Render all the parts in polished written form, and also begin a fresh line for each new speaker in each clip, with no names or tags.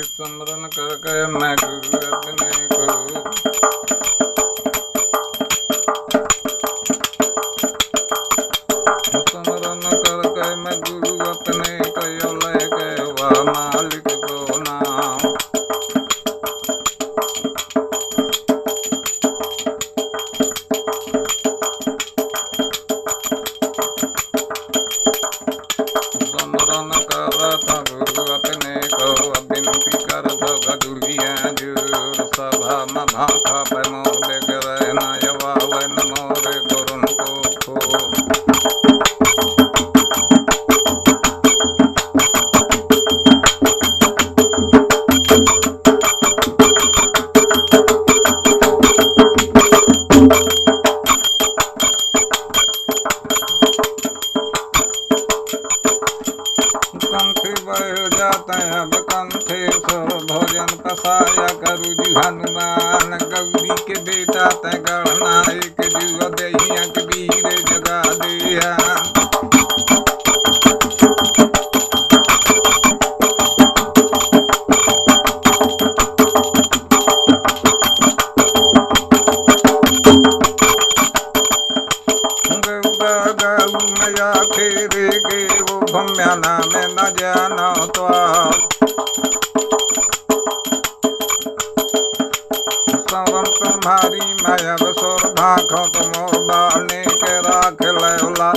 स्मरण करके मैं गुरु अपने को स्मरण करके मैं गुरु अपने को लेके वह मालिक को नाम स्मरण कर था गुरु अपने को विनती कर गदुलिया जूर सभा में भाखा पे मोर बेगर ना यवा वन मोर गुरुन को कंठे बढ़ जाते हैं अब कंठे सो भोजन पसाया करू जी हनुमान गौरी के बेटा तय गढ़ना एक जुआ दहिया के वीर जगा दिया मैया खेरे गे वो भम्याना में न जाना तो तुम्हारी माया बसोर भाखो तो मोर बाने के राख लैला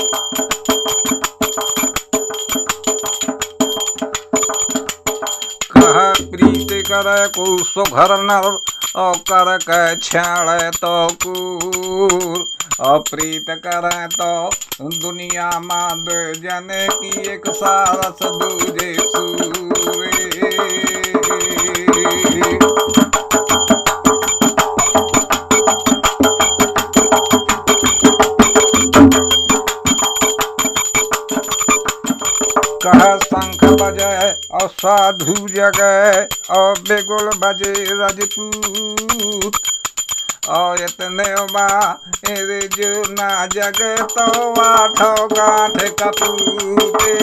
कह प्रीत करे को सो घर नर और कर के छाड़े तो कूर अप्रीत करे तो दुनिया माँ दे जाने की एक सारस दूजे सूरे कह शंख बजे और साधु जगे और बेगुल बजे राजपूत और इतने रे जो ना जगे तो आठो गांठ कपूते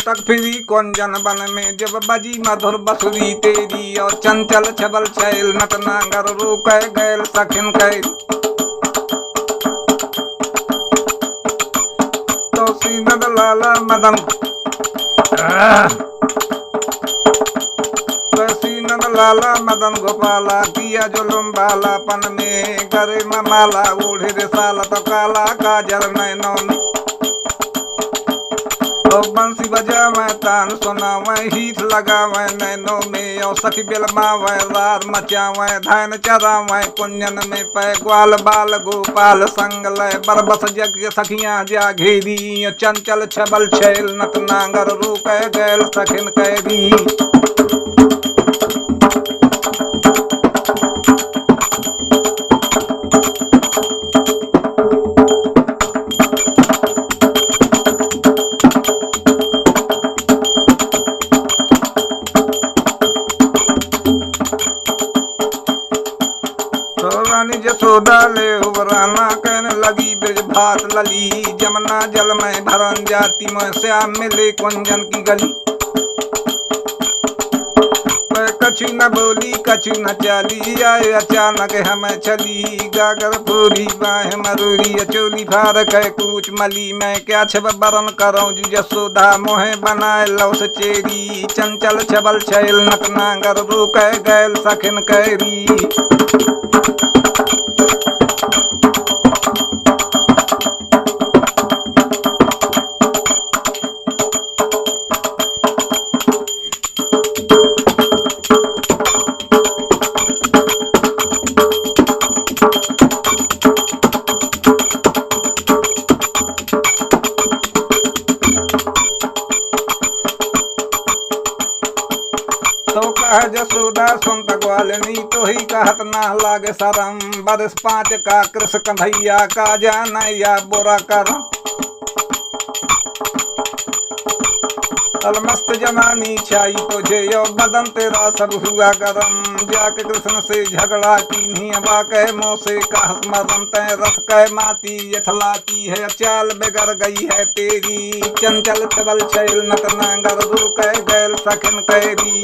तक फिरी कुंजन बन में जब बजी मधुर बसुरी तेरी और चंचल छबल छैल नटनागर रोक गैल सखिन कैल तो सीनद लाला मदन सीनद लाला मदन गोपाला किया जुलुम बाला पन में करे माला ओढ़े रिसाला तो काला काजल नैनों में बंसी बजा मैं तान सुना मैं हीथ लगा मैं नैनों में और सखी बिलमा मैं रार मचा मैं धान चरा मैं कुंजन में पै ग्वाल बाल गोपाल संग लय बरबस जग सखियां जा घेरी चंचल छबल छैल नट नांगर रोक गैल सखिन कैदी यशोदा ले उबराना कहने लगी ब्रज भात लली जमुना जल में भरन जाती मैं श्याम मिले कुंजन की गली कछु न बोली कछु न चाली, आए अचानक हमें चली। गागर पूरी बाह मरूरी चोली फार कह कूच मली, मैं क्या छब बरन करो जसोदा मोहे बनाए लौस चेरी। चंचल छबल छैल नकनागर रोक गैल सखिन कैरी। तो कह जसोदा सुनत ग्वालिनी, तो ही कहत ना लागे शरम। बरस 5 का कृष कन्हैया का जानैया बुरा करम। अलमस्त जमानी छाई तुझे यो बदन तेरा सब हुआ गरम। जाके कृष्ण से झगड़ा की वाकह मोह से कह मरम। तय रस कह माती यथलाती है, चाल बिगड़ गई है तेरी। चंचल छबल छैल नकनागर रोक गैल सखिन कैरी।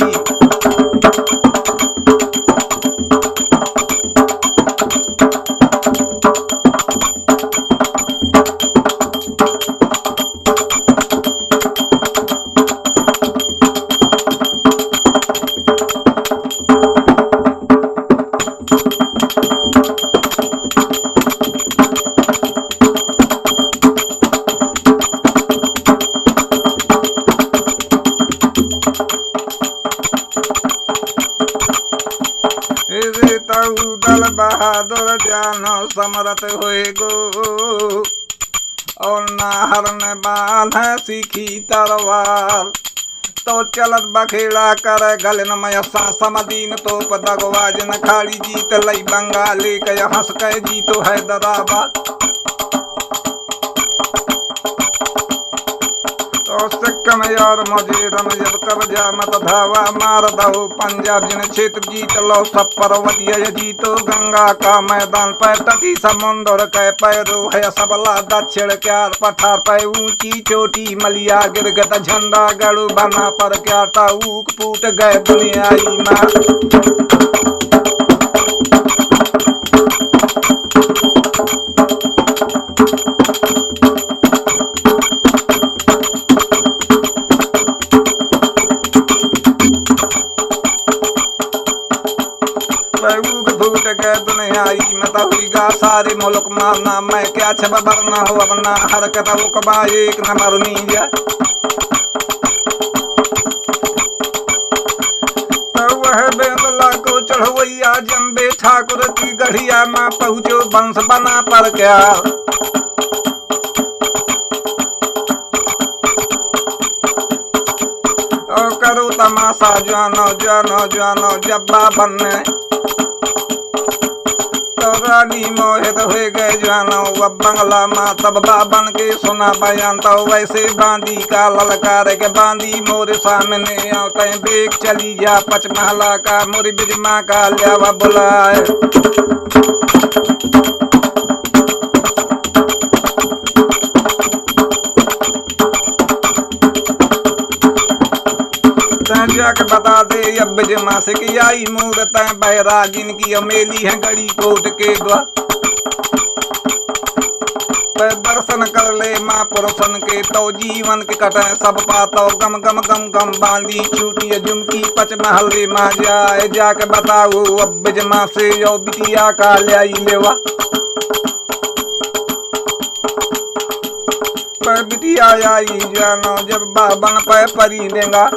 दल बहादुर जानो समरत होए गो, और नाहर में बांध सीखी तरवार। तो चलत बखेड़ा कर गलन मयसा समदीन तो पदगवाज न खाड़ी जीत लई बंगाली कह हंस कह जीतो हैदराबाद। तो सिक्कम यार मजेरम जब कब्जा मत धावा मार दो। पंजाब जिन क्षेत्र जीत लो सब पर्वतीय जीतो। गंगा का मैदान पर तटी समुद्र के पैरो है सबला। दक्षिण क्यार पठार पे ऊंची चोटी मलिया गिरगत झंडा गड़ू बना पर क्या टाऊक फूट गए दुनियाई माँ। फूट गए दुनियाई मत हुईगा सारे मुल्क मारना। मैं क्या छब बरना हो अपना हरकत वो कबा एक न मरनी जा। तो वह बेंदला को चढ़वैया जम्बे ठाकुर की गढ़िया में पहुँचो बंश बना पर क्या। तो करो तमाशा जानो जानो जानो जब्बा बनने। तो रानी मोहित हो गए जानो अब बंगला माँ तब बाबन के सुना बयान। तो वैसे बांदी का ललकार के बांदी मोरे सामने आओ। तय बेग चली जा पचमहला का मोरी बिजमा का लियावा बुलाए। जाके बता दे अब बिजमा से कि आई मूरत बैराग इनकी अमेली है गड़ी कोट के द्वार। दर्शन कर ले माँ पुरुषन के तो जीवन के कटे सब पातो। गम गम गम गम बांधी छूटी झुमकी पचमहले माँ जाए। जाके बताओ अब बिजमा से यो बिटिया का ल्याई लेवा। पर बिटिया आई जानो जब बाबन पे परी देगा।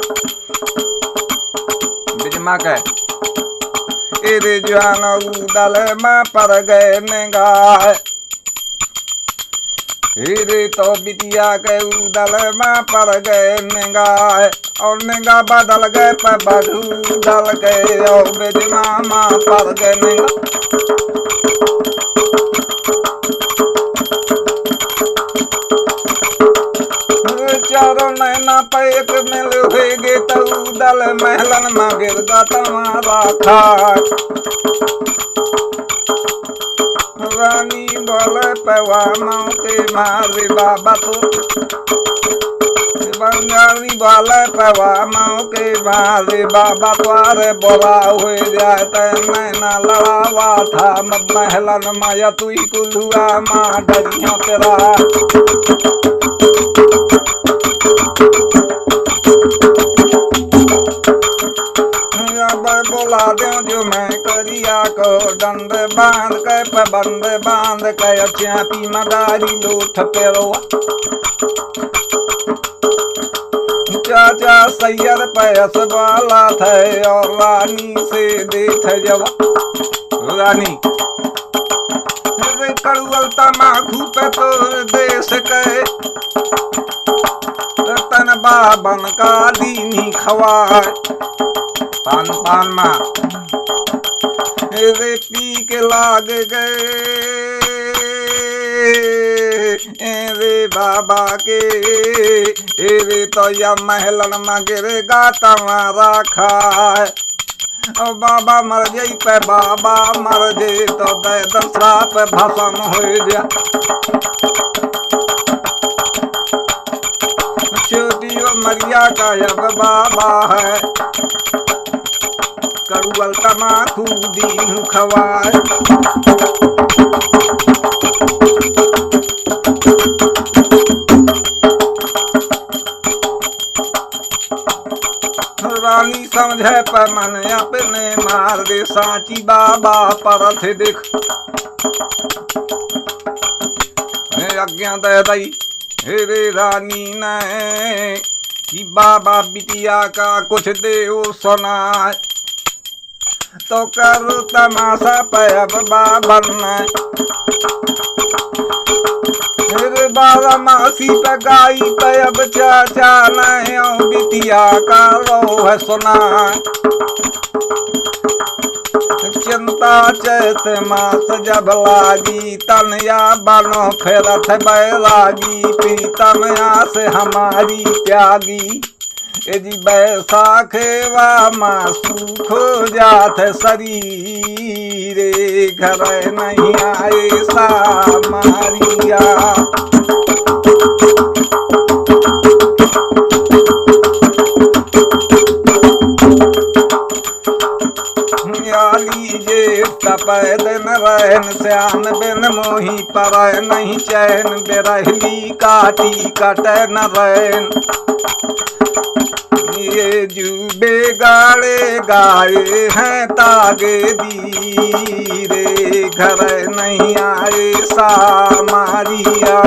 बिजमा कह एरे जानो दल माँ पर गए नेगा। रे तो बिटिया के उदल माँ पर गए नेगा। और नेगा बदल गए पर बधू दल गए। और बिजमा माँ पर गए नेगा। चारों नैना पे एक मिल होगे तो दल महलन में गिर गा तुम्हारा खाक। रानी बोले पैवानों के मारे बाबा तो पंजाबी वाले पवा मौके मारे बाबा द्वारे बोरा हुए जाए तैने ना लड़ावा था महलन माया तुई कुलुआ माँ डरियों तेरा बोला दो जो मैं करिया को डंड बांध के पबंद बांध के चापी मदारी लूठ पेरो चाचा सैयद पैस वाला थे और रानी से देख जवा रानी कड़ुअल तमाखू पे तोर देश के तन बाबन का दीनी खवाए पान पान माँ रे पी के लाग गए रे बाबा के रे तो या महलन में गिरेगा तुम्हारा खाए और बाबा मर जाई पे बाबा मर जाए तो दे दसरा पे भसम हो जा छोटी मरिया का अब बाबा है कड़ुअल तमाखू दीनू खवाए रानी समझे पर मन अपने मार दे साची बाबा परथ देख आज्ञा दे दई रे रानी ने कि बाबा बिटिया का कुछ दे सुनाए तो करो तमाशा पैब बाबन मेरे बाबा मासी पे गाई पैब चाचा नहीं बिटिया का रो है सुना चिंता चैत मास जब लागी तनया बनो फेरत बैरागी प्रीतम आस हमारी त्यागी यदि बैसाखे वा मासू खो जात शरीरे घर नहीं आए सा मारिया लीजे तपैदन रहन श्यान बिन मोही पर नहीं चैन बेरहली काटी कट न रहन ये जुबे गाड़े गाए हैं तागे दीरे घर नहीं आए सा मारिया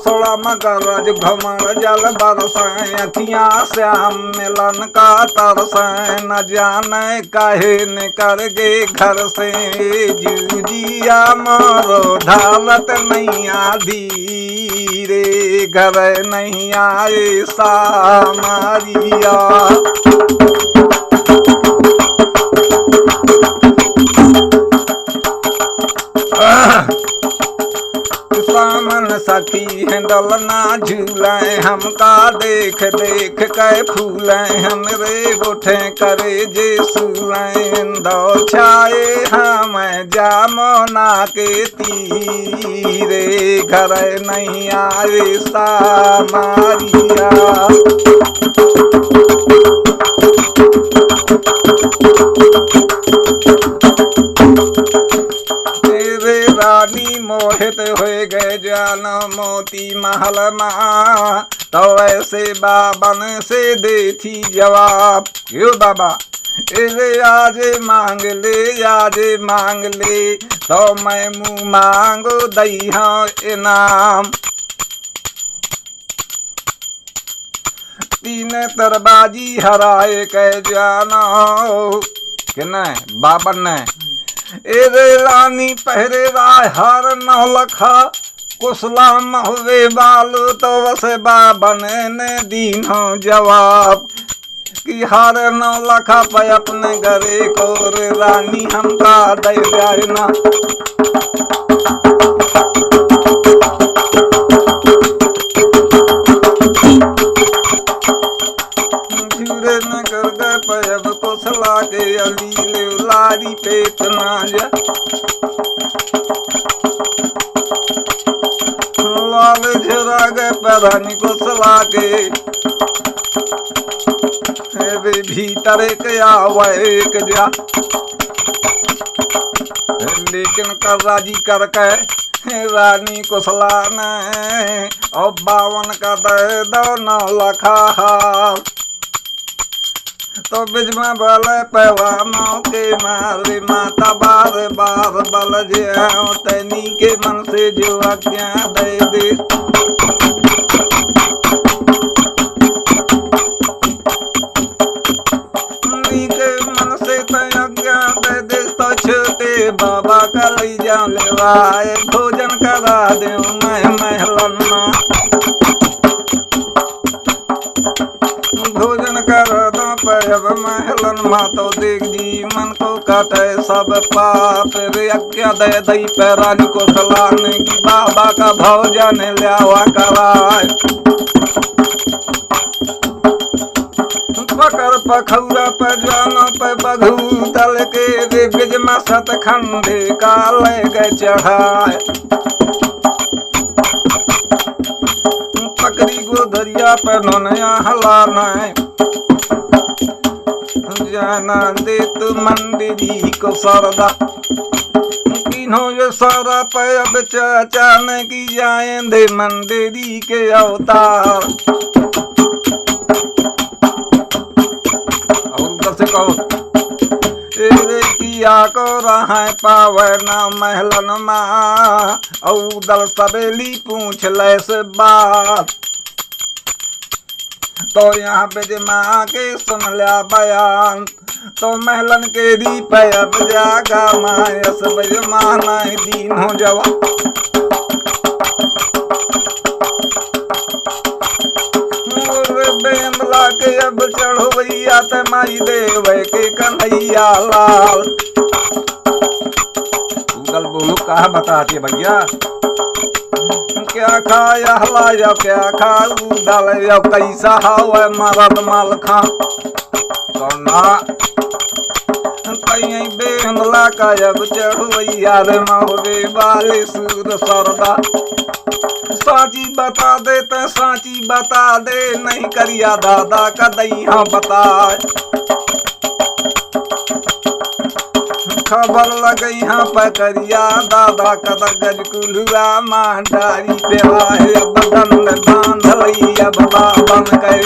सोड़ा मगरज घमर जल बरसें अखियाँ श्याम मिलन का तरसें न जाने काहे निकर गे घर से जूजिया मारो ढालत नहीं आधी रे घर नहीं आए सा मारिया सामन सखी डलना झूलें हमका देख देख के फूलें हमरे गोठे करे जे सूलें दो छाए हम जामोना के तीरे घर नहीं आए सा मारिया रानी मोहित हो गए जान मोती महल माँ तो ऐसे बाबन से देती जवाब क्यों बाबा इसे आज मांग ले तो मैं मुँह मांगो दई हाँ इनाम तीन तरबाजी हराए कह जानो कि नहीं बाबन ने एरे रानी पहरे राय हार नौ लखा कुसलाम हुए बालू तो वसे बाबन ने दीनो जवाब कि हार नौ लखा पे अपने घरे को रे रानी हमका दे जाना न कर गए पैब कुसला के अली ले लारी पेट न झुरा गए पैरानी को सला के वे भीतर एक आवे एक जा लेकिन कर राजी करके रानी को सलाने और 52 का दे दो 9 लखा तो बिच में बोले पैवानों के मारे माता बार बार बल जाओ तैनी के मन से जो आज्ञा दे दे के मन से आज्ञा दे दे तो छोटे बाबा का ले जाओ लेवाए भोजन करा दे मैं महलन भोजन कर दो पैब महलन मा तो देख जी मन को काटे सब पाप रे आज्ञा दे दई पैरानी को सलाने की बाबा का भोजन लियावा कराए पकर पखौरा पे जानो पे बघू तल के रे बिज में सतखंडे का ले गए चढ़ाए पकड़ी गोधरिया पे नोनया हलाना जाना दे तू मंदिरी को सरदा किन्हों ये सारा पे अब चाचा ने की जाएंगे मंदिरी के अवतार से कहो किया को रहा पावे ना महलन माँ औदल सवेली पूछ ले से बात तो यहाँ पे माँ के सुन लिया बयान तो महलन के दी पे अब जागा मायस माना दीन हो जवा बेंदला के अब चढ़ो भैया ते माई देव के कन्हैया लाल गूगल बोलो कहा बताती है भैया क्या खाया हलाया क्या खाऊ डाल कैसा हवा मरद माल खा करना कहीं बेंदला का अब चढ़ो भैया रे महोबे वाले सूर सरदा साची बता दे तो साची बता दे नहीं करिया दादा का दैया बता खबर लगई हाँ पकड़िया दादा का गज कुलुआ मां डारी पे आए अब दंड बांध लई अब बाबन के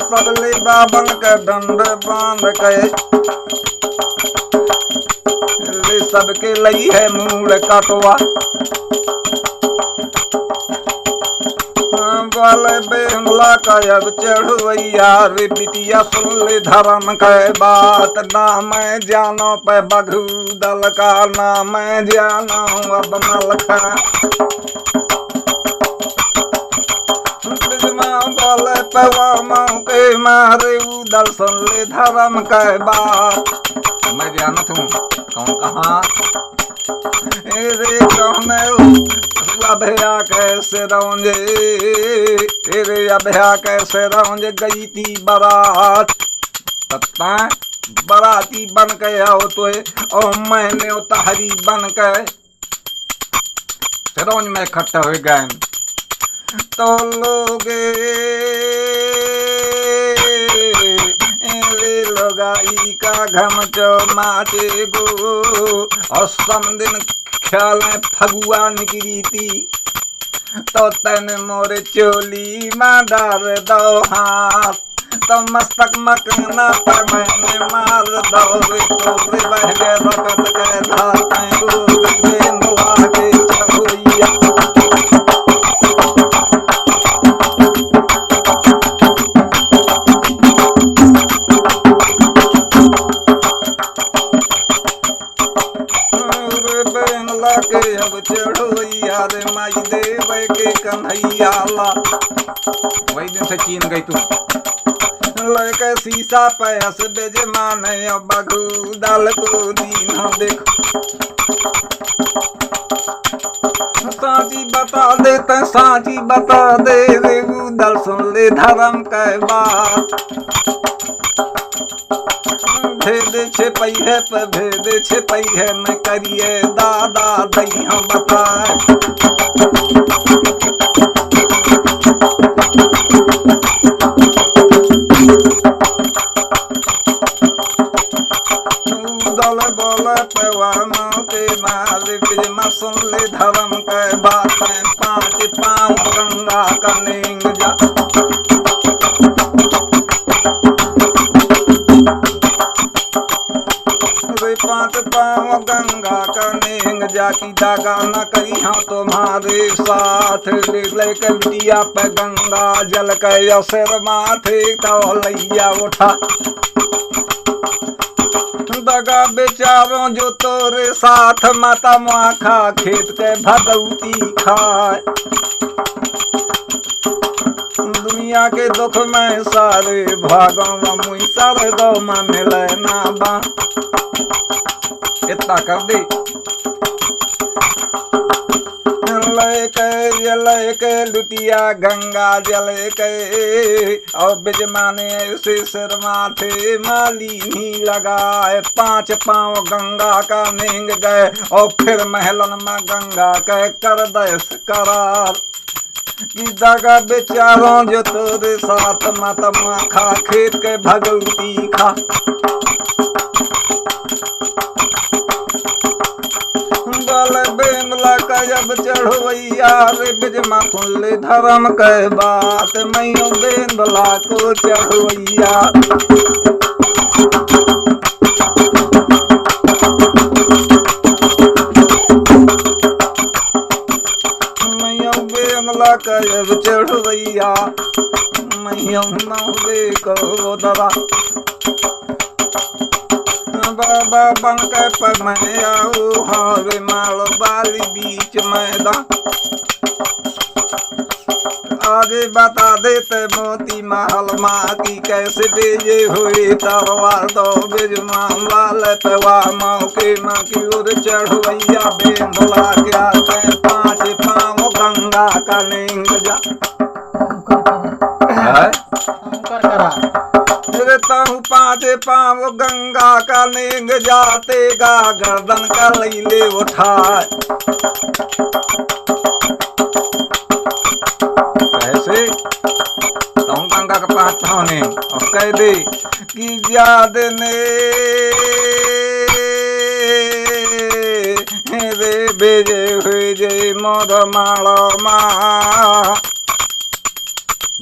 सबले बाबन के दंड बांध के सबके लई है मूल कटवा वाले बेहमला का अब चढ़वैया रे बिटिया सुन ले धर्म के बात ना मैं जानो पे बघू दल का ना मैं जानो अब मलखा वाले पैवा के मारे उदल सुन ले धर्म के बात मैं जानत हूँ कौन कहाँ रे कौन अभया कैसे रौंजे तेरे अभया कैसे रौंजे गई थी बारात तत्ता बराती बन के आओ तो और मैंने उतारी बन के रौंज में इकट्ठा हो गए तो लोगे लोगाई का घम चो माचे गो और समदिन ख्याल में फगुआ निकली थी तो तन मोरे चोली में डाल दो हाथ तो मस्तक मकना पर मैंने मार दो रे तो रे बह गए रकत के धाते गोद बेंदुआ के चहुइया के अब चढ़ो याद माई देव के कन्हैया ला वही दिन से चीन गई तू लेके शीशा पे हंस बेजमान अब बघू डाल को दीन देखो साची बता दे ते साची बता दे रे उदल सुन ले धर्म के बात भेद छिपई है पे भेद छिपई है मैं करिए दादा दैया बताए। दल बोल पैवानों के माल बिजमा सुन ले धर्म के बातें 5 पाँव गंगा का नेंग जा। 5 पाँव गंगा का नेंग जा की दागा न करी हाँ तुम्हारे साथ ले के बिटिया पे गंगा जल के सिर माथे तो लैया उठा। दगा बेचारों जो तोरे साथ माता माखा खेत के भगवती खाए। दुनिया के दुख में सारे भागों मुई सारे गौ में मिले ना बा। इतना कर दे के लुटिया गंगा जल के और बिजमाने ऐसे सिर माथे मालिनी लगाए। 5 पाँव गंगा का नेंग गए और फिर महलन में गंगा के कर दस करार की दगा बेचारों जो तोरे साथ माता खा खेत के भगवती खा। बेंदला का जब चढ़वैया रे बिजमा सुन ले धर्म के बात मैयो बेंदला को चढ़वैया। मैयो बेंदला का जब चढ़वैया मैयो नौदे को दरा। बाबा बंके पर मैं आऊ हरे माल बाली बीच मैदान। आगे बता देते मोती महल माँ की कैसे बेजे हुई तरवार दो बिजमा वाले पेवा मौके माँ की ओर चढ़वैया बेंदला क्या कह 5 पाँव गंगा का नेंग जा। हूँ 5 पाँव गंगा का नेंग जाते गा गर्दन का लैले उठाए। कैसे तो गंगा का 5 पाँव ने और कह दे कि याद ने रे बेजे हुए जे मोर माड़ो माँ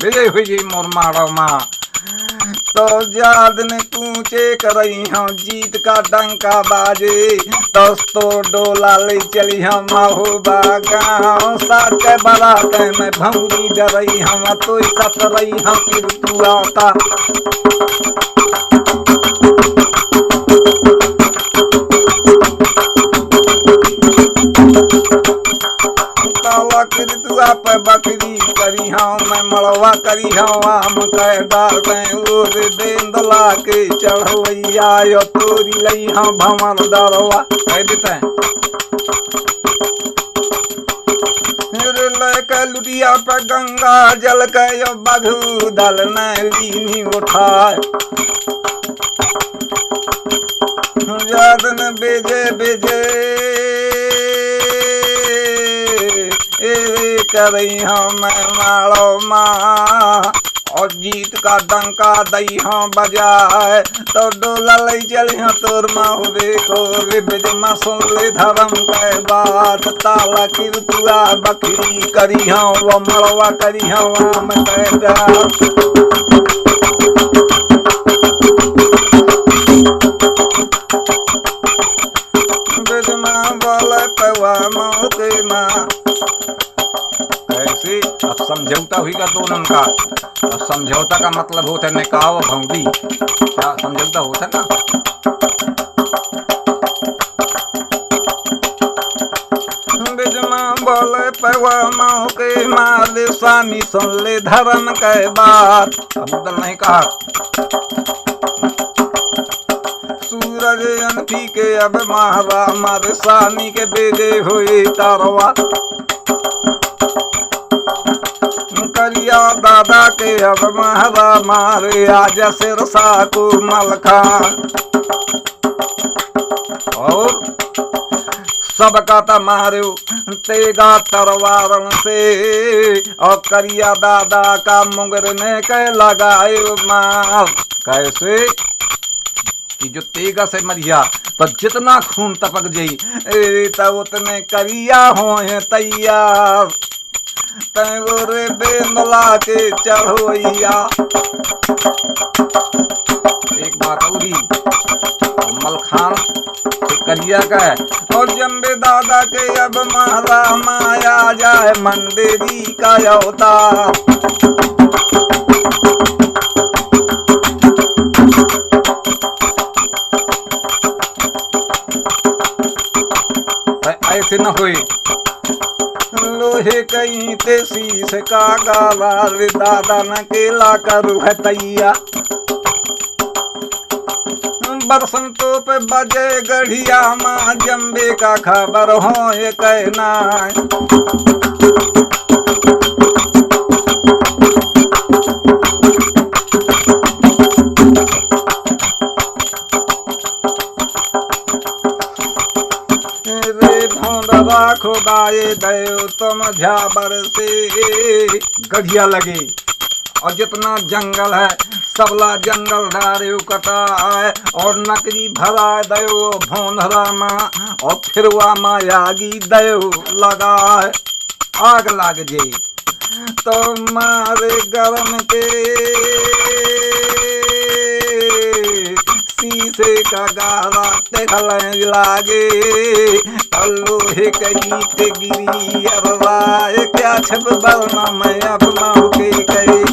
बेजे हुई जी मोर माड़ो माँ। तो याद ने पूछे करई हम जीत का डंका बाजे तो डोला ले चली हम महुबा गाँव। साथ के बारात में भौरी डरई हम तो सतरई हम कीर्तु आता। काला कीर्तुआ पे बकरी करी हाँ मैं मड़वा करी हाँ आम कह डाल दे बेंदला के चढ़वैया यो तोरी लई हाँ भमर दरवा कह देते हैं। लेके लुटिया पे गंगा जल के यो बघू दल में लीनी उठाए। याद न बेजे बेजे करई हम माड़ो माँ और जीत का डंका दई हम बजाए तो डोला ले चली हम तोर माहुबे को रे बिजमा सुन ले धर्म के बात। ताला कीर्तुआ बकरी करी हम वो मड़वा करी हम आम कह बिजमा बोले पेवा मौके माँ। कैसे अब समझौता हुईगा दोनों का। अब समझौता का मतलब होता है निकाह और भौंडी क्या समझौता होता ना। बिजमा बोले पेवा मौके माले स्वामी सुन ले धर्म के बात। अब उधर नहीं कहा सूरज अनफी के अब महारा मारे स्वामी के बेजे हुए तारवा। करिया दादा के अब महारा मारे आज सिरसा को मलखा। और सबका त मारो तेगा तरवारन से, और करिया दादा का मुंगर ने कह लगाए मार। कैसे कि जो तेगा से मरिया तो जितना खून टपक जाई तब उतने करिया हो तैयार। तैरे बेंदला के चढ़ोइया। एक बात औरी, मलखान करिया का है और जम्बे दादा के अब महला माया जाए मंडेरी का अवतार। ऐसे न हुई लोहे कहीं ते शीश का गाला रे दादा न केला करू है तैया। बरसन तो पे बजे गढ़िया माँ जम्बे का खबर हो ये कहना। रे भोंदरा खुदाए दयो तुम झाबर से गढ़िया लगे और जितना जंगल है सबला जंगल डारे कटा है और नकली भरा दयो भोंधरा माँ और फिर वह मायागी दयो लगा है। आग लग जाई तो मारे गरम के शीशे का गारा टेकल लागे लोहे कहीं ते गिरी अरवाए क्या छप बलना मैं अपना के कहे।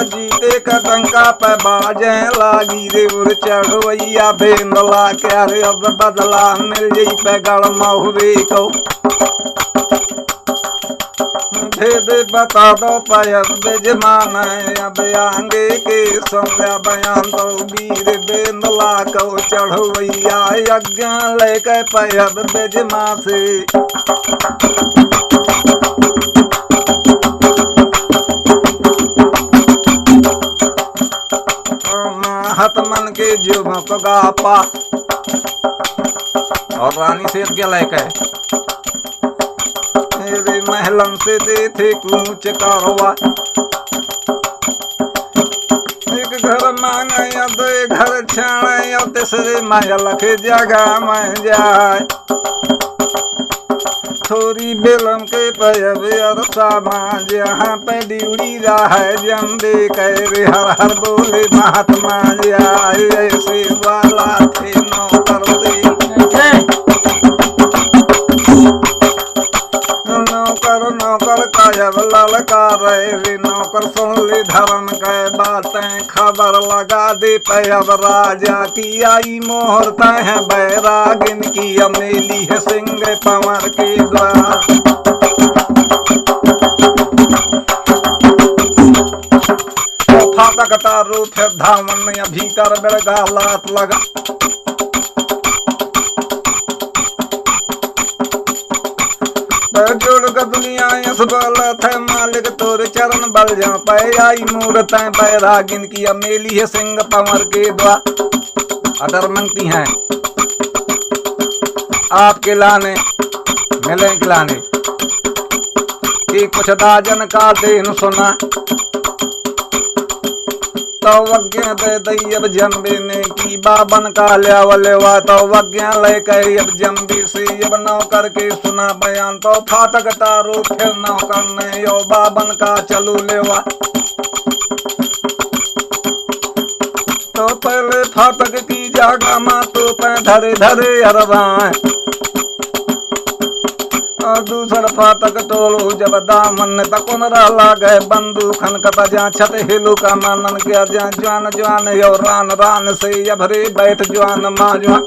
जीते का डंका पे बाजे लागी रे उर चढ़वैया बेंदला क्या रे अब बदला मिल जाई पे गड़ हुए को। भेद बता दो पायब बेजमान अब आगे के समया बयान तो वीर बेंदला को चढ़वैया यज्ञ लेके पायब बेजमा से। हतमन के जुमक गापा और रानी से क्या लेके रे महलन से दे थे कूच कारवा। एक घर मांगे या दो घर छाने या तीसरे महल के जगह में जाए। थोड़ी बेलम के पयब अरसा माँ जहाँ पे ड्यूड़ी रहा जम्बे कह हर हर बोले महात्मा जाए। ऐसे वाला थे नौकर से नौकर कायब ललकार रे नौकर सुन ले धर्म के बातें खबर लगा दे पैब राजा की आई मोहर है बैरागिन की अमेली है सिंह पंवर के द्वार। फाटक तारू फिर धामन भीतर बेड़गा लात लगा। जोड़ का दुनिया यस बोलत है मालिक तोर चरण बल जा पे आई मूरत है बैरागिन की अमेली है सिंह पंवर के द्वार। अदर मंगती हैं आपके लाने मिले खिलाने एक कुछ दाजन का देन सुना तो वज्ञा दे दैब जम्बे ने की बाबन का लेवा तो वज्ञा ले कही अब जम्बी से अब नौकर के सुना बयान तो फाटक तारो फिर नौकर ने यो बाबन का चलू लेवा। तो पहले फाटक की जागा माँ तो पे धरे धरे अरवाए और दूसर फाटक टोलो जब दामन तकुन रहा गए बंदूखन कता जा छत हिलू का मानन क्या जा जवान जवान यो रान रान से यभरे बैठ जवान माँ जवान।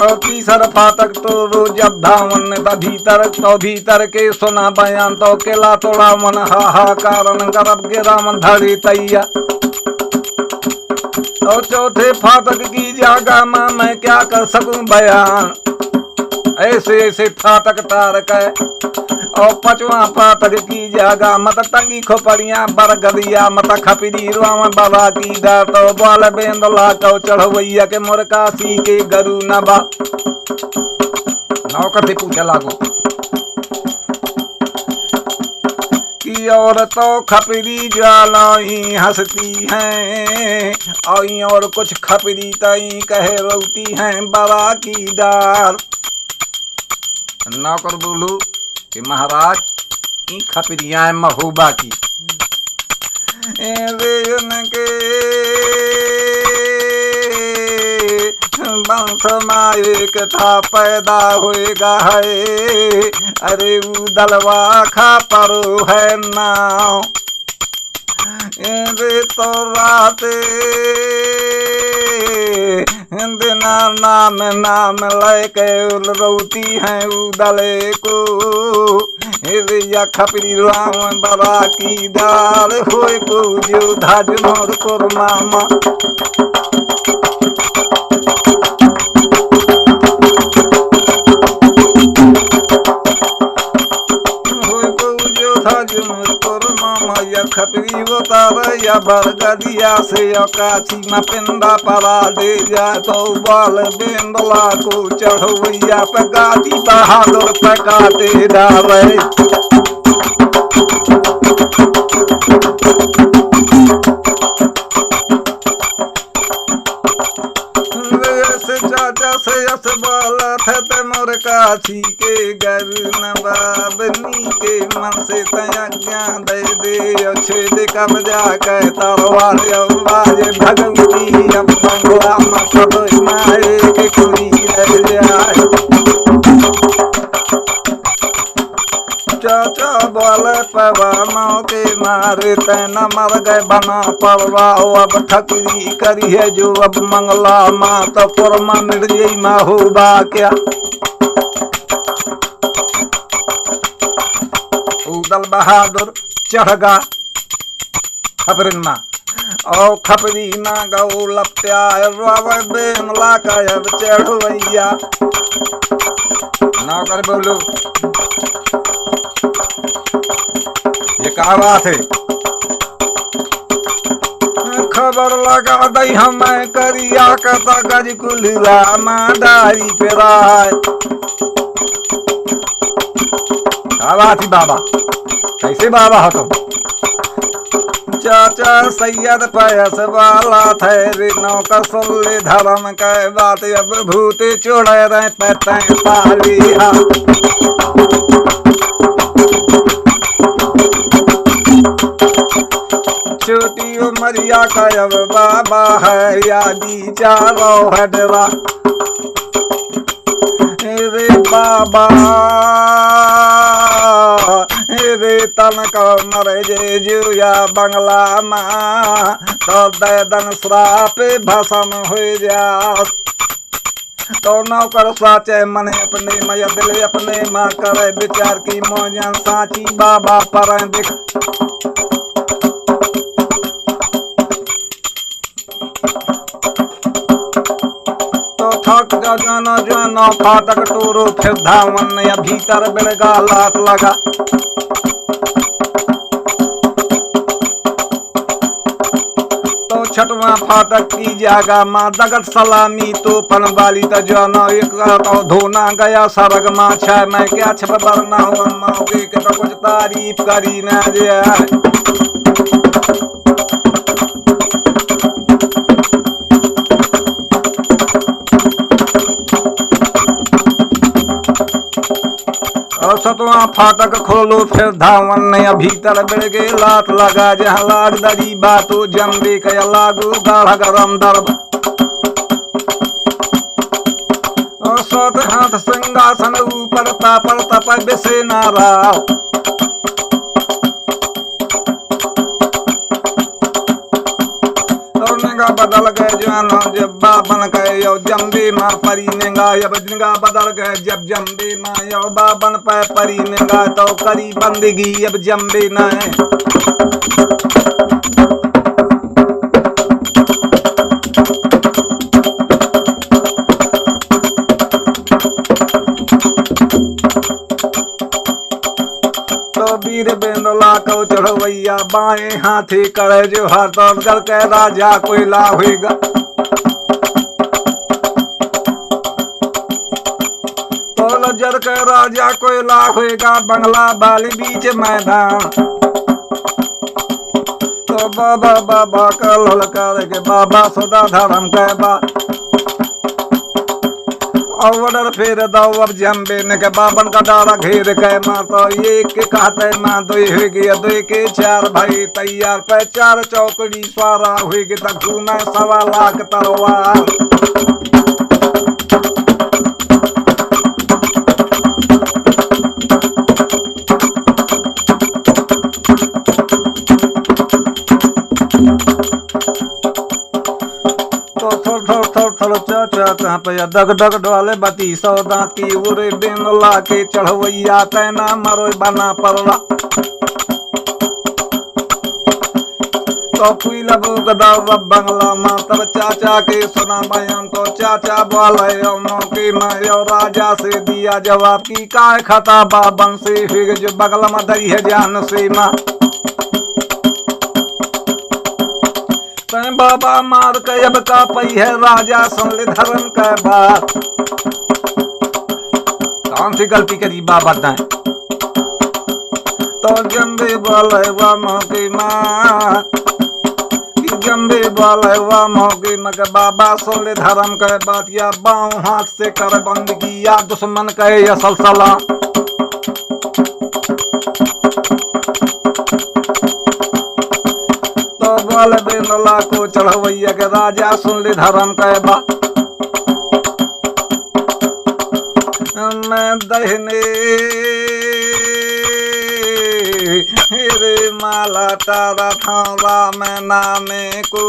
और तीसर फाटक टोलो जब धावन भीतर तो भीतर के सुना बयान तो केला तोड़ा मन हाहाकारन गरब गिरा मन धरी तैया। और चौथे फाटक की जागा माँ मैं क्या कर सकूं बयान। ऐसे ऐसे फाटक तार के और पचवा फाटक की जगह मत टंगी खोपड़िया बरगदिया मत खपरी रुआ बाबा की डर तो बाल बेंदला कौ चढ़वैया के मोरकासी के गरु नबा नौकर से पूछा लागो कि और तो खपरी ज्वालाई हंसती हैं और कुछ खपरी तई कहे रोती हैं बाबा की डार। नौकर बोलू कि महाराज ई खपरियां महबूबा की उनके वंश में एक था पैदा होएगा है अरे वो दलवा खा पर है नाव रे तो रात दिना नाम नाम लेके रोती हैं उदले को या खपरी राम बड़ा की दार होए को जो धाज मोर कोर मामा खपरी उतार या बरगदिया से काछी में पिंडा परा दे जा तो बाल बेंदला को चढ़वैया पे गादी बहादुर पे काटे डाले चाचा से यस बाल थे मोर काछी के घर नवाबनी के मन से तयज्ञा दे दे छेद कब्जा के तरवार बाजे भगवती अब बंगला मत मारे के कुड़ी रह जाए चाचा बोले पवानों के मारे तैना मर गए बना परवा अब ठकरी करी है जो अब मंगला माँ तो पुरमा मिर्जी माँ होबा क्या उदल बहादुर चढ़गा खपरिन माँ और खपरी ना गौ लपत्या रोवे बेमला का अब चढ़वैया ना कर बोलो ये कहा बात है खबर लगा दई हमें करिया कता गज कुलिया मादारी पे राय कहा बात ही बाबा कैसे बाबा हो तुम चाचा सैयद पैस वाला थे रे नौकर सुल्ले धर्म के बात अब भूत चोड़े रहे पैते पालिया छोटी उमरिया का अब बाबा है यादी चारो हडरा रे बाबा रे तन को मरे जे जुया बंगला माँ तो दैदन श्राप भसम हो जा तो नौकर साचे मन अपने मय दिल अपने माँ करे विचार की मोजन साची बाबा पर दिख जाना जाना फाटक टोरो फिर धावन या भीतर बिलगा लात लगा तो छठवां फाटक की जगह माँ दगत सलामी तो पन वाली तो जाना एक तो धोना गया सरग माँ छह मैं क्या छप बरना हुआ माँ के तो कुछ तारीफ करी न जाए सतवां फाटक खोलो फिर धावन नया भीतर बिड़ गए लात लगा जहाँ लाग दरी बातो जम्बे कया लागू गाढ़ गरम दर्द और सत हाथ सिंहासन ऊपर तापर तप बिसे नारा बदल गए जानो जब बाबन गए यो जम्बे माँ परी नेगा जब जिनगा बदल गए जब जम्बे माँ यो बाबन पे परी नेगा तो करी बंदगी अब जम्बे न बाएं हाथी करे जो हाथ और गल के राजा कोयला होगा। तो जल के राजा कोयला होगा बंगला बाली बीच मैदान। तो बाबा बाबा कल कर के बाबा सदा धर्म के बा और फिर दो अब जम्बे ने के बाबन का डारा घेर के मार तो ये के कहते मां दो हो गया दो के चार भाई तैयार पे चार चौकड़ी स्वारा हुई तक में 1.25 लाख तलवार। कहाँ पे डग डग डोले बती 100 दांत की उरे बेन ला के चढ़वैया तैना मरो बना पड़ला। तो फुई लबो गदा बंगला मातर चाचा के सुना बयान तो चाचा बोले मौके में राजा से दिया जवाब की काय खाता बाबन से फिर जो बगल में दई है जान से माँ। बाबा मार के अब का पई है राजा सुन ले धर्म के बात। कौन सी गलती करी बाबा दाएं तो जम्बे बोले वा मौके माँ जम्बे बोले वा मौके मगर बाबा सुन ले धर्म के बात या बाऊं हाथ से कर बंदगी या दुश्मन कहे या सलसला। बोल बेनला को चढ़वैया के राजा सुन ले धर्म के बा। मैं दहने रे माला तारा थारा मैं नामे को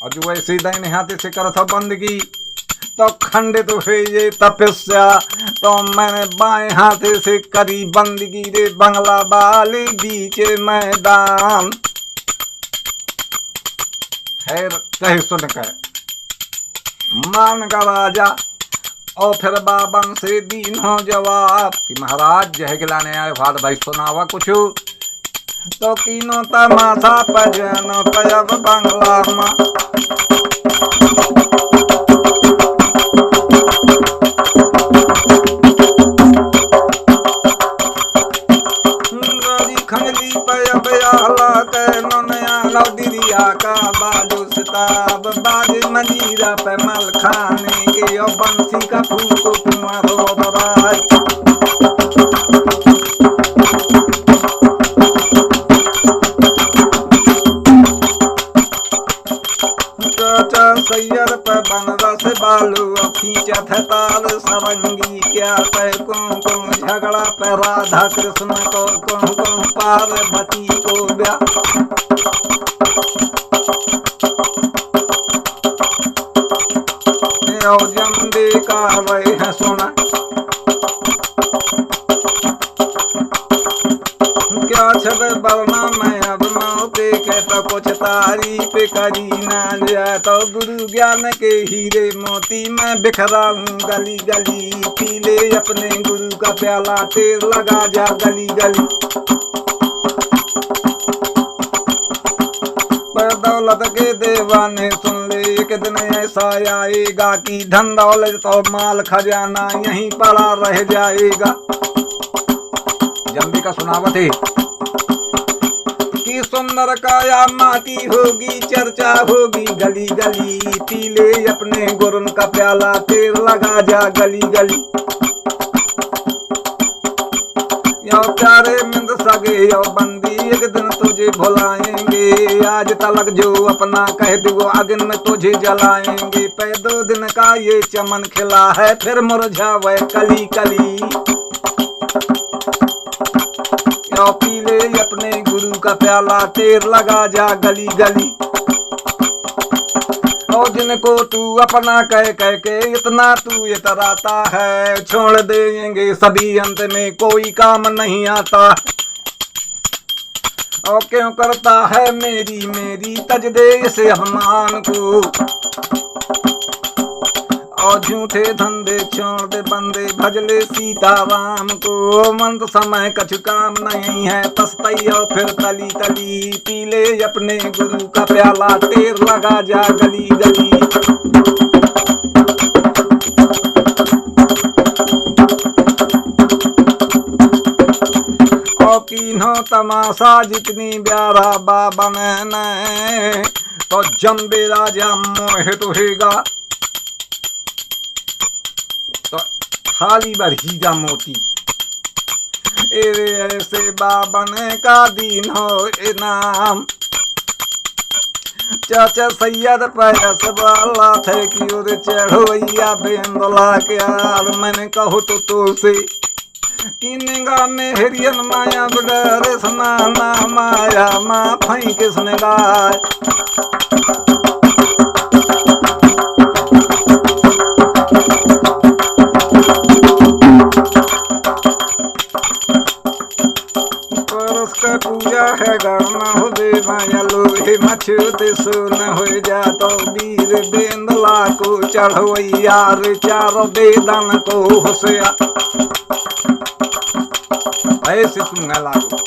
और जो ऐसे दाहिने हाथे से कर था बंदगी तो खंडित हुई ये तपस्या। तो मैंने बाएं हाथे से करी बंदगी रे बंगला बाली बीच मैदान। खैर कहे सुन कर मान का राजा और फिर बाबन से दीन हो जवाब कि महाराज जय के लाने आए भाद भाई सुनावा कुछ। तो कीनो तमाशा पजन तब बंगला में खंगली पयब आला के नया लौडिया का बाजू सिताब बाज मंजीरा पे मल खाने के और बंसी का फूको कुमारो दराज। चाचा सैयर पे बनरा से बालू खींचत है ताल सरंगी क्या पे कुम झगड़ा पे राधा कृष्ण को कुम पार्वती को ब्याह। जम्बे का रहे हैं सुना क्या छब बरना मैं अब मौके के तो कुछ तारीफ करी ना जाए। तो गुरु ज्ञान के हीरे मोती मैं बिखरा हूँ गली गली पीले अपने गुरु का प्याला तेल लगा जा गली गली। पर दौलत के देवाने सुन ले एक दिन ऐसा आएगा कि धन दौलत तो माल खजाना यहीं पड़ा रह जाएगा। जम्बी का सुनावत है कि सुंदर काया माटी होगी चर्चा होगी गली गली पीले अपने गुरुन का प्याला तेल लगा जा गली गली। यो प्यारे मिंद सगे यो बंदी एक दिन तुझे भुलाएंगे आज तलक जो अपना कह दो अगन में तुझे जलाएंगे। पे 2 दिन का ये चमन खिला है फिर मुरझावे कली कली। यो पीले अपने गुरु का प्याला तेल लगा जा गली गली। और जिनको तू अपना कह कह के इतना तू इतराता है छोड़ देंगे सभी अंत में कोई काम नहीं आता। और क्यों करता है मेरी मेरी तज दे इस अपमान को। और और झूठे धंधे छोड़ दे बंदे, भजले सीताराम को। मंद समय कछु काम नहीं है, पछतैयो फिर तली तली। पीले अपने गुरु का प्याला, टेर लगा जा गली गली। और कीन्हो तमाशा जितनी ब्यारा बाबा ने, तो जम्बे राजा मोहित होगा। तो थाली भर हीरा मोती, एरे ऐसे बाबन का दीन हो इनाम। चाचा सैयद पैस वाला थे कि उर चढ़ोइया बेंदला के यार। मैंने कहो तो तुलसी कि निगाह में हिरियन माया बडर स्नाना माया माँ फई किसने गाय। पूजा है गणना हो दे माया लोहे मछुते सुन हो जा। तो वीर बेंदला को चढ़वैया रे चारों बेदन को होशिया। ऐसे सुनगा लागू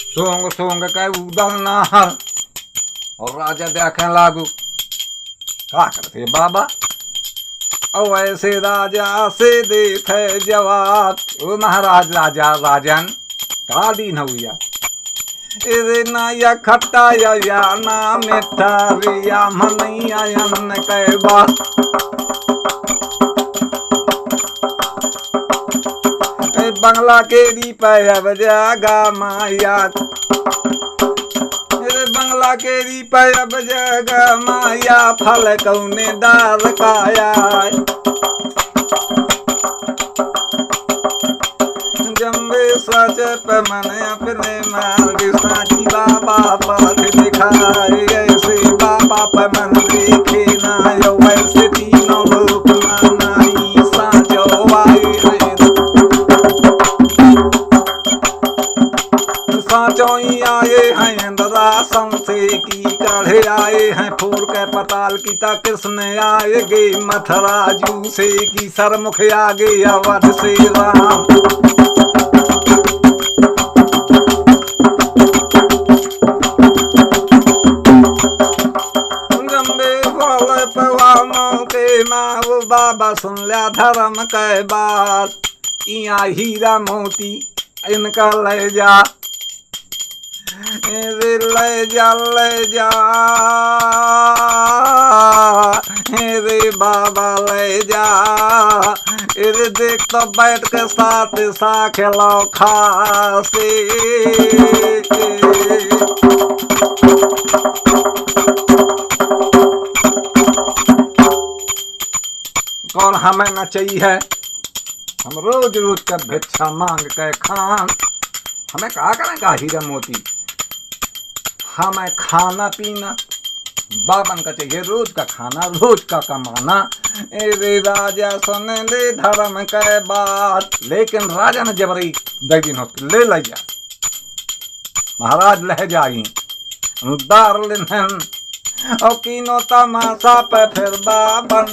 सोंग सोंग का उदलना और राजा देखे लागू क्या करते बाबा। और ऐसे राजा से देखे जवाब, ओ महाराज राजा राजन का दीन हुआ। इरे ना या खट्टा या ना मिठा रे या मनैया अन्न के बात। बंगला केरी पे अब जागा माया, बंगला केरी पे अब जगा माया। फल कौने दार काया, जम्बे सच पे मन अपने मार। साची बाबा पाठ दिखाए, ऐसे बाबा पे मन देखे ना। यो वैसे तीनों लोक मानाई साचो आए हैं। साचो ही आए हैं रासन से की काढ़े आए हैं। फोड़ के पताल की ता कृष्ण आए गे मथुरा जू से की सरमुख आगे अवध से राम। जम्बे वाले पवानों के माँ वो बाबा सुन लिया धर्म के बात। यहाँ हीरा मोती इनका ले जा, ले जा ले जा रे बाबा ले जा। इरे देख तो बैठ के साथ सा खिलो खासे। कौन हमें न चाहिए, हम रोज रोज का भिक्षा मांग के खान। हमें कहा करेंगा हीरा मोती, हमें खाना पीना बाबन का चाहिए। रोज का खाना रोज का कमाना। रे राजा सुन ले धर्म के बात। लेकिन राजा ने जबरी दे दिन ले लिया। महाराज लह जाई दार्लिन और कीनो तमाशा पे फिर बाबन।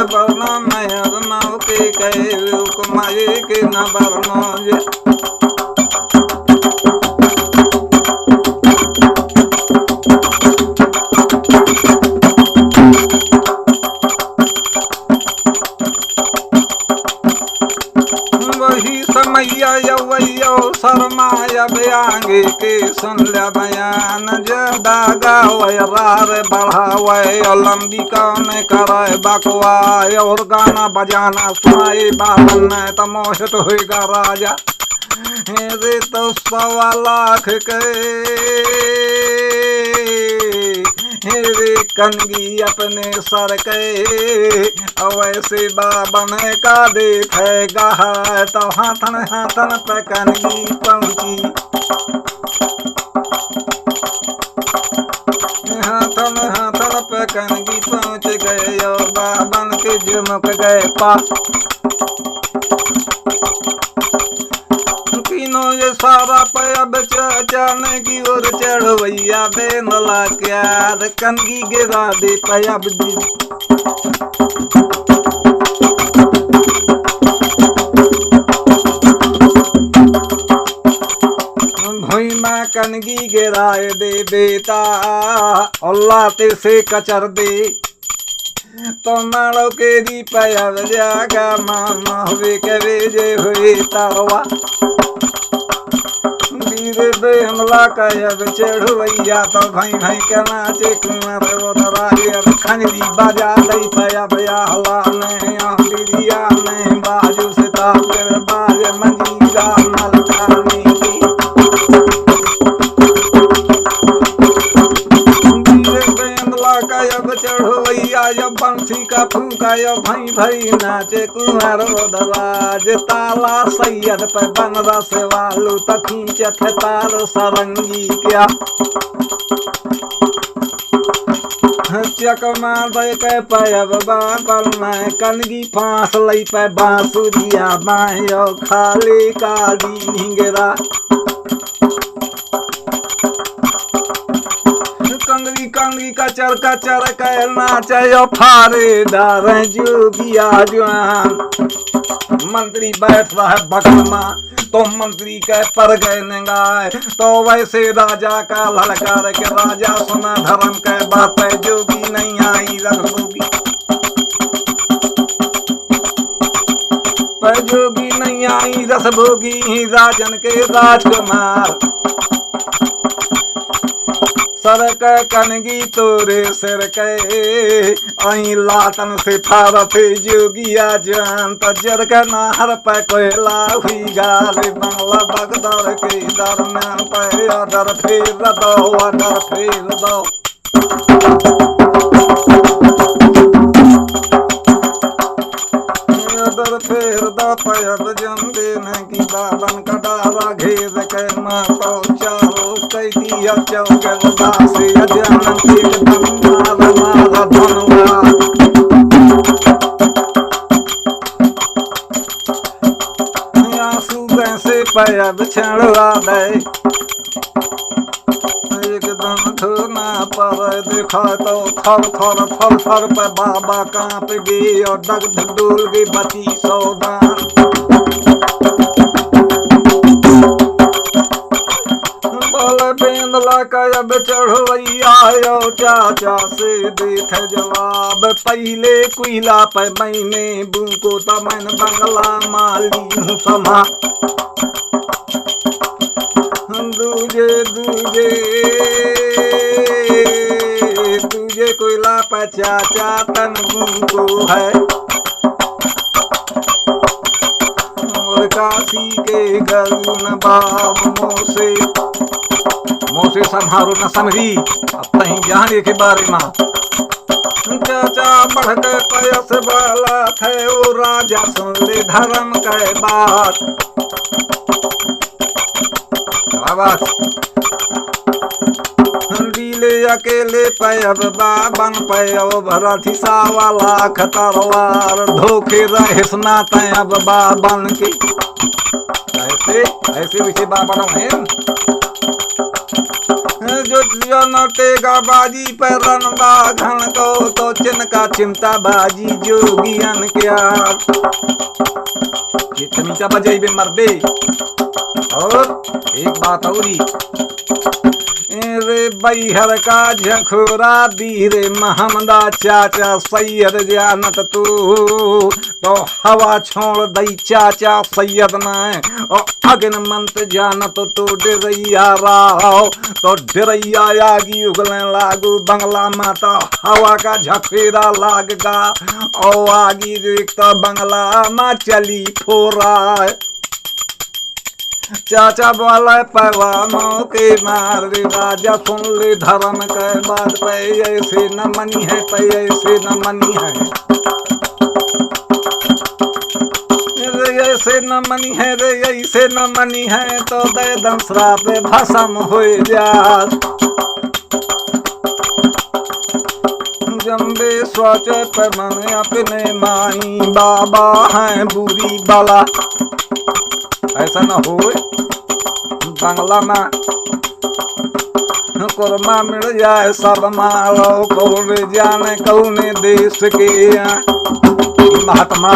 बरना मैं माओ के कहे कुमारी के न बरनो। वही समैया यवैयो शर्माया बयांगे के सुन लिया बयान। जदा गावे रार बढ़ावे लंबी कौन करे बकवाए। और गाना बजाना सुनाए बाबन ने तमोशत होगा राजा। रे तो 1.25 लाख के रे कनगी अपने सर के। अवैसे बाबन का देखेगा तो हाथन हाथन पे कनगी पहुंची। हाथन हाथन पे कनगी पहुँच गए और बाबन के झुमक गए पास। तीनों ये सारा पे अब चाचाने की ओर चढ़वैया बेनला क्या कनगी गिरा दे पे अब दी। भुइमा कनगी गिराए दे बेटा और लाते से कचर दे तो मारो के दी पयब जागा मामा हुए कवे जे हुए तावा। धीरे बे हमला कयब चढ़वैया तो भाई भाई के नाचे कुमार वो धराए खनगी बाजा दई पयब हला ने दीदिया ने बाजू से तापर बाज मंजीरा मलकानी जब बंसी का फूका भाई भाई नाचे कुमार दराज ताला सैयद पे बनरा से वालू तखींच थे तार सरंगी क्या चकमा दे के पयब बाबल में कनगी फांस लई पे बांसुरिया बायो खाली काली निंगरा। कंगरी कंगरी कचर कचर के नाचे फारे डार जोगिया जवान। मंत्री बैठ रहा है बगल में तो मंत्री के पर गए नंगाए तो वैसे राजा का ललकार के राजा सुना धर्म के बात है जोगी नहीं आई रखोगी पर जोगी नहीं आई रस भोगी राजन के राजकुमार। सर के कनगी तोरे सिर के आई लातन से थार थे जोगिया जान तजर के नाहर पे कोयला हुई गाले बंगला बगदर के दरम्यान पे अडर फेर दो अडर फेर दो। अडर फेर दो पयब जमदे न की बाबन का डारा घेर के मातो चारो कैदिया चौगल दासी अजान के दमार मारा धनवा। आंसू से पयब छड़वा दे एकदम धोना पर देखा तो थर थर थर थर पे बाबा कांप गई और डग डग डोल गई बची सौदान। बेंदला कयब चढ़वैया चाचा से देख जवाब पहले कुइला पे मैंने बुको तमन बंगला माली समा दूजे दूजे तुझे कोयला पे चाचा तन बुको है और काशी के गरुन बाब मोसे संहारो न समरी अब तहीं जहाँ देखे बारे माँ चाचा बढ़ के पयस वाला थे वो राजा सुन ले धर्म के बात। डीले अकेले पयब बाबन पयब भरथी वाला खतरवार धोखे रहे सुनाते अब बाबन की ऐसे ऐसे वैसे बाबन है जो नटेगा बाजी पर रनबा घन को तो चिनका चिमटा बाजी जोगियन क्या ये चमीटा बजाई बे मर्दे। और एक बात औरी रे बैहर का झखोरा बीरे महमदा चाचा सैयद जानत तू तो हवा छोड़ दई चाचा सैयद न और अगन मंत जानत तो डरैया राव तो डरैया आगी उगलने लागू बंगला माता हवा का झखेरा लागगा और आगी देखता बंगला मा चली फोरा। चाचा बोला पैवानों के मार राजा सुन ले धर्म के बात पे ऐसे न मनी है पे ऐसे न मनी है ऐसे न मनी है रे ऐसे न मनी है तो दे दम श्राप भस्म हो जा। जम्बे सोचे पे मन अपने माई बाबा है बुरी बाला। ऐसा न हो बंगला में कुरमा मिल जाए सब मारो कौन जाने कौने देश के महात्मा।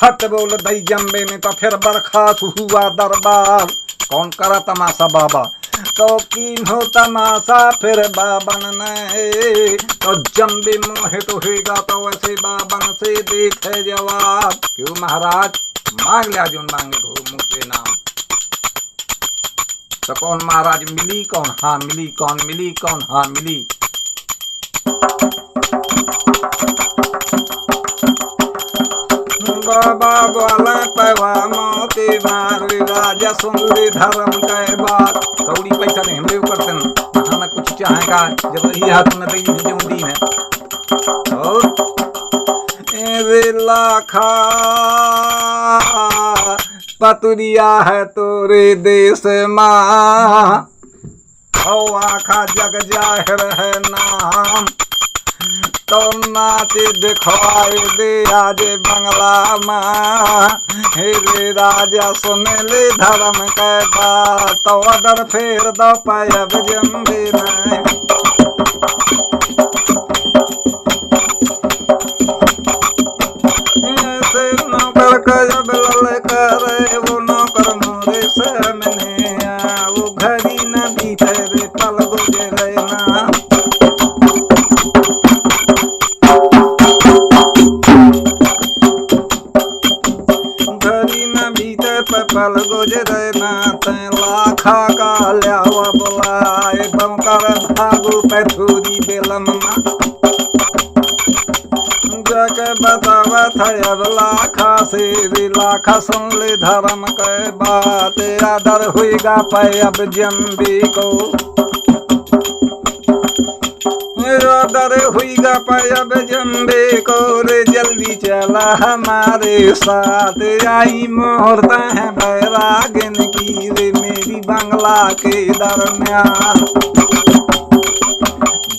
हट बोल दई जम्बे में तो फिर बरखास्त हुआ दरबार। कौन करा तमाशा बाबा तो कीन हो तमाशा फिर बाबन ने तो जम्बे मोहित होगा तो वैसे बाबन से देखे जवाब। क्यों महाराज मांग लिया जो मांगे हो मुझसे नाम। तो कौन महाराज मिली कौन हाँ मिली कौन मिली कौन हाँ मिली। बाबा बोले पैवा मोती मारी राजा सुन ली धर्म के बात। कौड़ी पैसा नहीं हमरे करते न कुछ चाहेगा जब ही हाथ में दी दी है। और रे लाखा पतुरिया है तोरे देश माँ आखा जग जाहिर है नाम। तो नाच दिखवाए दे आज बंगला माँ हे रे राजा सुन ले धर्म के बात। तो अदर फेर दो पायब जम्बे में ऐसे नौकर का जब लल करे वो नौकर मोरे सामने वो घड़ी न बीते रे पल गुजरे ना। पल गुजरे ना ते लाखा का ल्यावा बुलाए बमकर भागु पैथुरी बेलम जाके बतावा था अब लाखा से रे लाखा सुन ले धर्म के बात। आदर हुईगा पे अब जम्बी को आदर हुईगा पे अब जम्बे को रे जल्दी चला हमारे साथ। आई मुहूर्त है बैरागन की रे मेरी बंगला के दरम्यान।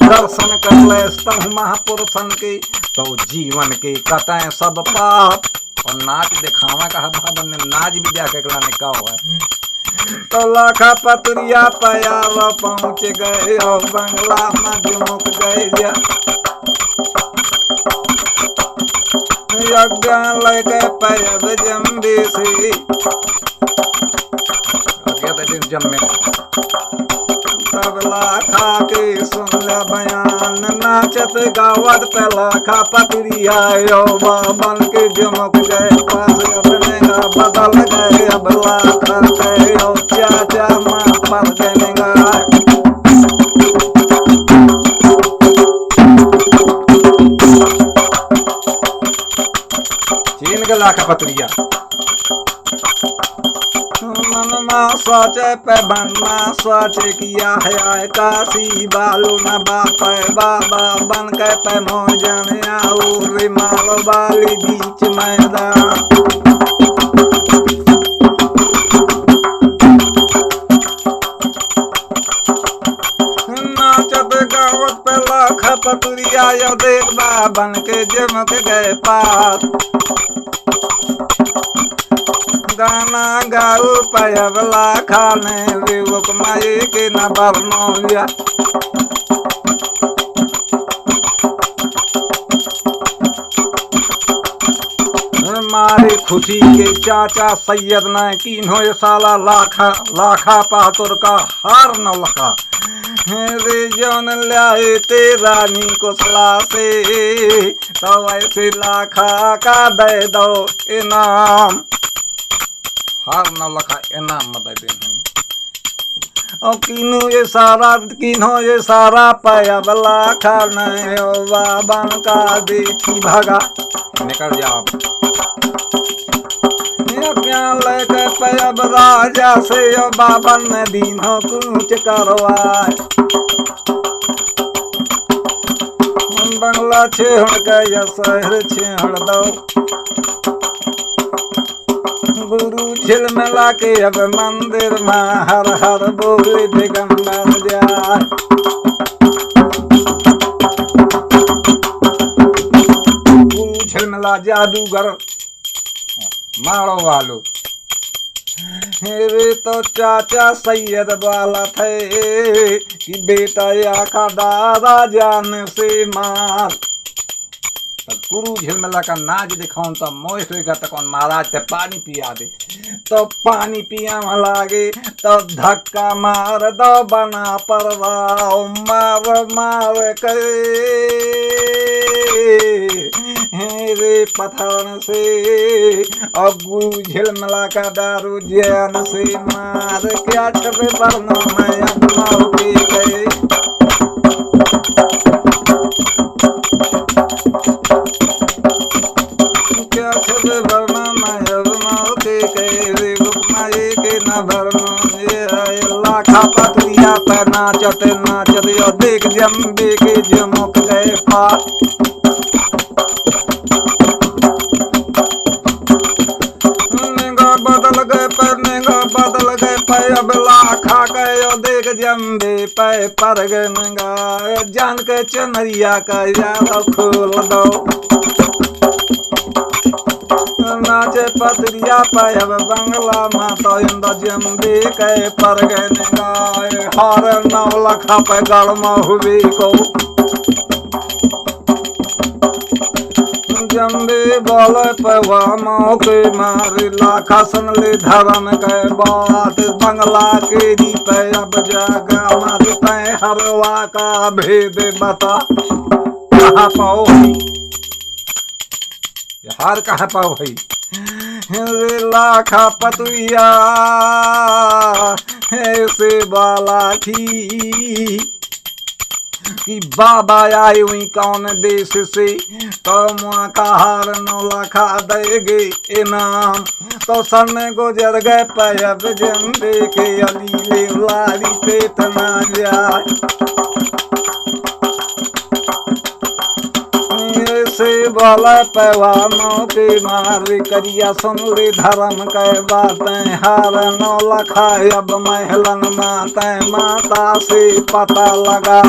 दर्शन कर ले महापुरुषन के तो जीवन के कटाए सब पाप। और नाच दिखावा का भवन ने नाच भी जाके ने कहा है। तो लाखा पतुरिया पयाव पहुंच गए और बंगला में झुमक गए यज्ञ लेके पैब जम्बे से जम्मे। तब लाखा के सुन ले बयान नाचत गावत पे लाखा पतुरिया बाबन के झुमक गए पास अपने का बदल गए। अब लाखा के चाचा माँ पर देनेगा चीन के लाखा पतुरिया मन में सोचे पे बनना सोचे किया है काशी बालू न बापे बाबा बन के पे मोजन आओ रे मालो बाली बीच मैदान। नाचत गावत पे लाखा पतुरिया यो देख बाबन के जमक गए पास। गाना गाऊ पायब लाखा ने विवक माए के न बरनौलिया। मारे खुशी के चाचा सैयद ने कीन्हो साला लाखा लाखा पातुर का हार न लखा। रे जौन लाए ते रानी कुशला से तो ऐसे लाखा का दे दो इनाम। हार न लखा इनाम मत दे और किन्हो ये सारा पायब लाखा ने बाबन का देखी भागा निकल जाओ। लेके पैब राजा से बाबन ने दीनों कूच करवाए। बंगला छेड़ के या शहर छेड़ दो गुरु झिलमिला के अब मंदिर में हर हर बोले दिगंबर जाए। गुरु झिलमिला जादूगर मारो वालो रे तो चाचा सैयद वाला थे कि बेटा आखा दादा जान से मार। गुरु झिलमिला का नाच दिखाऊं तो मोह होगा तो कौन महाराज ते पानी पिया दे तो पानी पिया लागे तो धक्का मार दो बना परवाओ मार मार के रे पत्थर से और गुरु झिलमिला का दारू जैन से मार के 8वें वर्णों में अपना होके गए। लाखा पतलिया पे नाचत नाचत यो देख जम्बे के जमुक गए पार। निगाह बदल गए पे अब लाखा गए यो देख जम्बे पे पर गए निगाह जान के चनरिया का याद खोल दो। नाचे पतरिया पायब बंगला माता इंद जम्बे के पर गए निगाह हर 9 लाख पे गड़मा हुए को। जम्बे बोले पवा मौके मारे लाखा सुन ले धर्म के बात बंगला के दी पे अब जागा मारते हरवा का भेद बता कहाँ पाओ हार कहाँ पाओ भाई रे लाखा पतुया ऐसे बाला थी कि बाबा आई हुई कौन देश से तो मुआ का हार 9 लाख देगे इनाम तो सन गुजर गए पैब जम्बे के अली ले लाली पेट ना जाए। से बोला पैवा मौके मारे करिया सुन ले धर्म के बातें हार 9 लाख अब महलन माते माता से पता लगा।